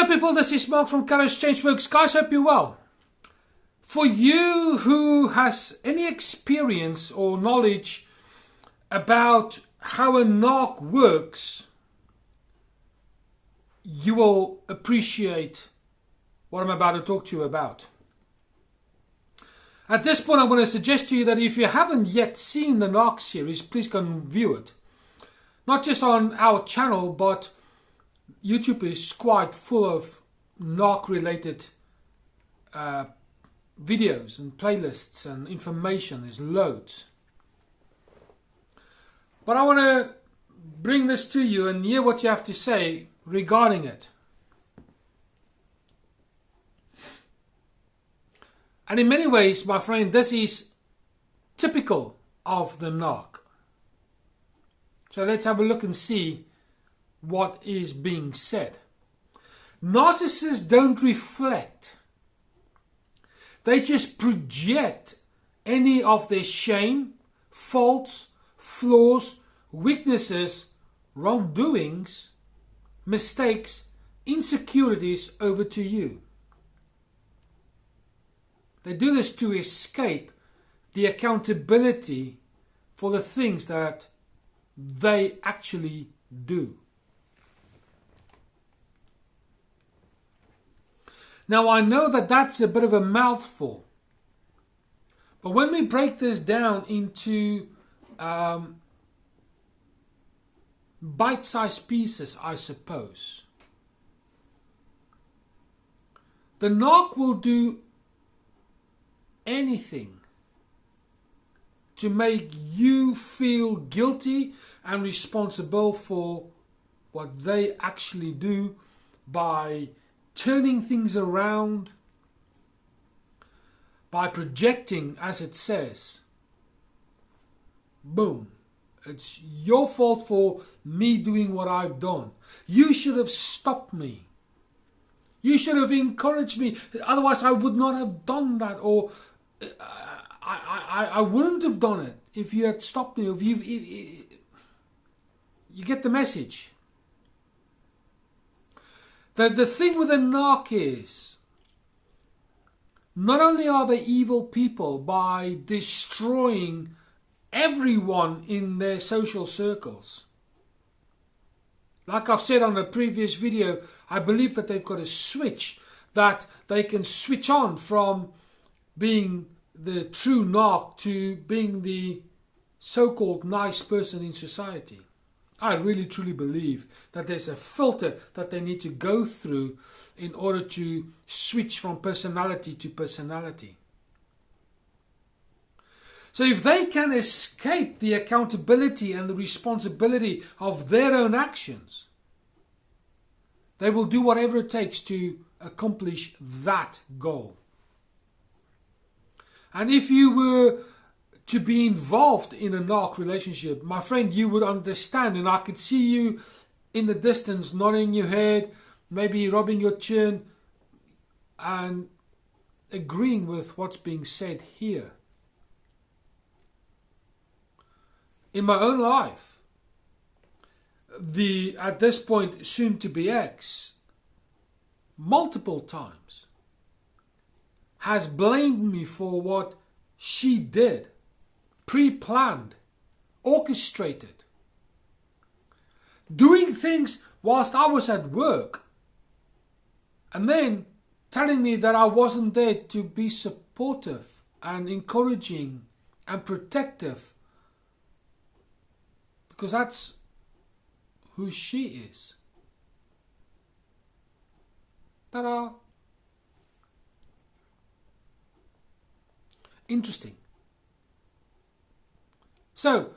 people, this is Mark from Kharischangeworks. Guys, hope you're well. For you who has any experience or knowledge about how a Narc works, you will appreciate what I'm about to talk to you about. At this point, I'm going to suggest to you that if you haven't yet seen the Narc series, please go and view it. Not just on our channel, but YouTube is quite full of Narc related videos and playlists and information. There's loads. But I want to bring this to you and hear what you have to say regarding it. And in many ways, my friend, this is typical of the Narc. So let's have a look and see what is being said. Narcissists don't reflect. They just project any of their shame, faults, flaws, weaknesses, wrongdoings, mistakes, insecurities over to you. They do this to escape the accountability for the things that they actually do. Now, I know that that's a bit of a mouthful, but when we break this down into bite-sized pieces, I suppose, the Narc will do anything to make you feel guilty and responsible for what they actually do by turning things around, by projecting, as it says, boom, it's your fault for me doing what I've done. You should have stopped me. You should have encouraged me. Otherwise, I would not have done that, or I wouldn't have done it if you had stopped me. If you get the message. The thing with the Narc is, not only are they evil people by destroying everyone in their social circles. Like I've said on a previous video, I believe that they've got a switch that they can switch on from being the true Narc to being the so-called nice person in society. I really truly believe that there's a filter that they need to go through in order to switch from personality to personality. So if they can escape the accountability and the responsibility of their own actions, they will do whatever it takes to accomplish that goal. And if you were to be involved in a Narc relationship, my friend, you would understand, and I could see you in the distance nodding your head, maybe rubbing your chin and agreeing with what's being said here. In my own life, the at this point soon to be ex multiple times has blamed me for what she did, pre-planned, orchestrated, doing things whilst I was at work, and then telling me that I wasn't there to be supportive and encouraging and protective, because that's who she is. Ta-da! Interesting. So,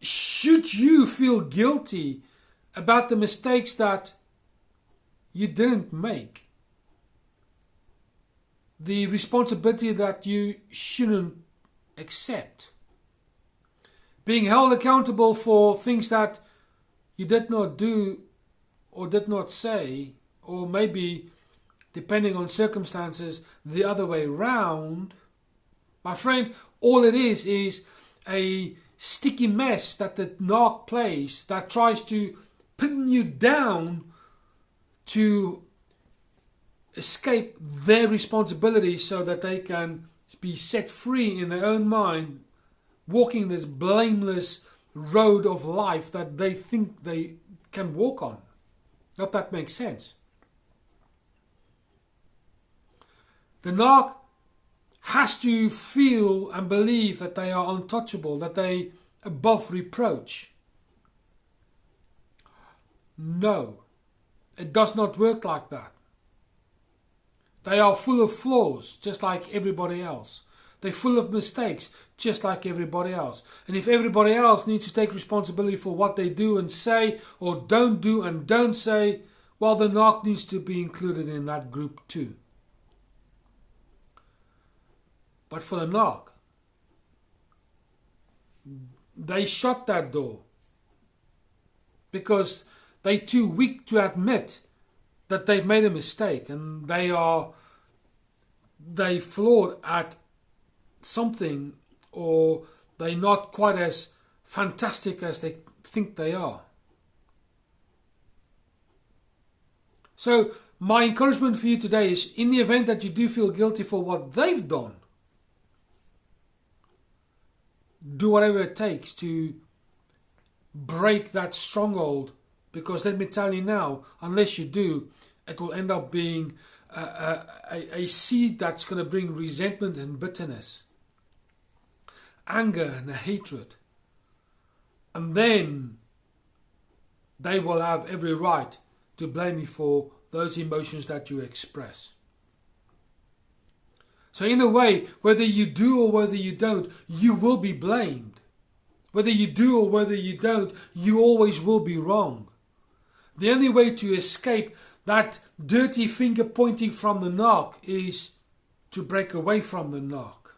should you feel guilty about the mistakes that you didn't make, the responsibility that you shouldn't accept, being held accountable for things that you did not do or did not say, or maybe, depending on circumstances, the other way round, my friend, all it is a sticky mess that the Narc plays that tries to pin you down to escape their responsibility so that they can be set free in their own mind, walking this blameless road of life that they think they can walk on. I hope that makes sense. The narc has to feel and believe that they are untouchable, that they are above reproach. No, it does not work like that. They are full of flaws, just like everybody else. They're full of mistakes, just like everybody else. And if everybody else needs to take responsibility for what they do and say, or don't do and don't say, well, the narc needs to be included in that group too. But for the narc, they shut that door because they're too weak to admit that they've made a mistake, and they flawed at something, or they're not quite as fantastic as they think they are. So my encouragement for you today is, in the event that you do feel guilty for what they've done, do whatever it takes to break that stronghold, because let me tell you now, unless you do, it will end up being a seed that's going to bring resentment and bitterness, anger and hatred. And then they will have every right to blame you for those emotions that you express. So in a way, whether you do or whether you don't, you will be blamed. Whether you do or whether you don't, you always will be wrong. The only way to escape that dirty finger pointing from the narc is to break away from the narc.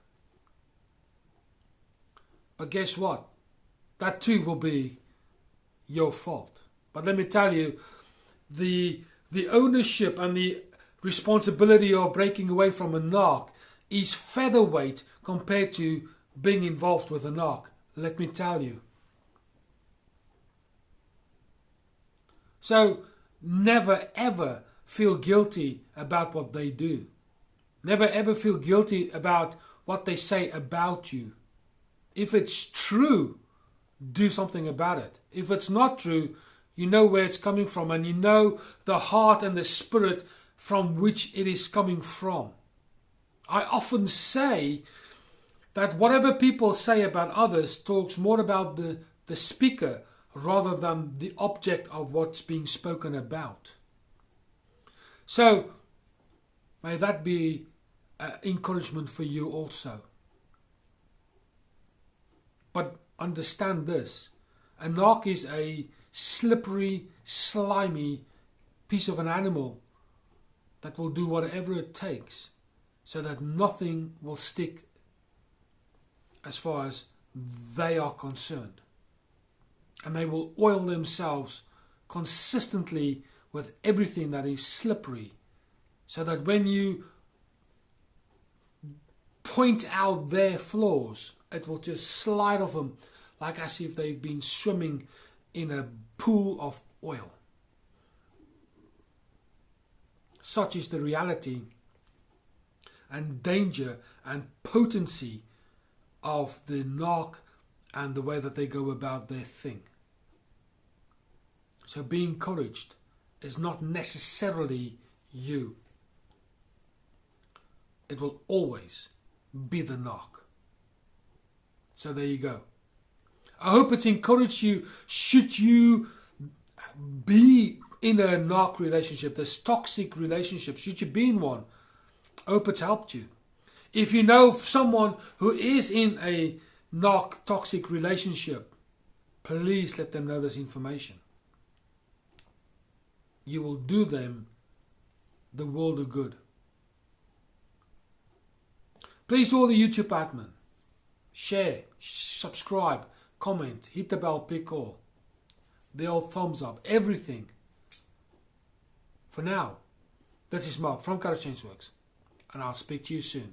But guess what? That too will be your fault. But let me tell you, the ownership and the responsibility of breaking away from a narc is featherweight compared to being involved with a narc. Let me tell you. So never ever feel guilty about what they do. Never ever feel guilty about what they say about you. If it's true, do something about it. If it's not true, you know where it's coming from, and you know the heart and the spirit from which it is coming from. I often say that whatever people say about others talks more about the speaker rather than the object of what's being spoken about. So, may that be encouragement for you also. But understand this, a narc is a slippery, slimy piece of an animal that will do whatever it takes so that nothing will stick as far as they are concerned. And they will oil themselves consistently with everything that is slippery, so that when you point out their flaws, it will just slide off them like as if they've been swimming in a pool of oil. Such is the reality and danger and potency of the narc and the way that they go about their thing. So be encouraged. Is not necessarily you. It will always be the narc. So there you go. I hope it's encouraged you. Should you be in a narc relationship, this toxic relationship, should you be in one, I hope it's helped you. If you know someone who is in a narc toxic relationship, please let them know this information. You will do them the world of good. Please do all the YouTube admin. Share, subscribe, comment, hit the bell, pick all. The old thumbs up, everything. For now, this is Mark from Kharischangeworks, and I'll speak to you soon.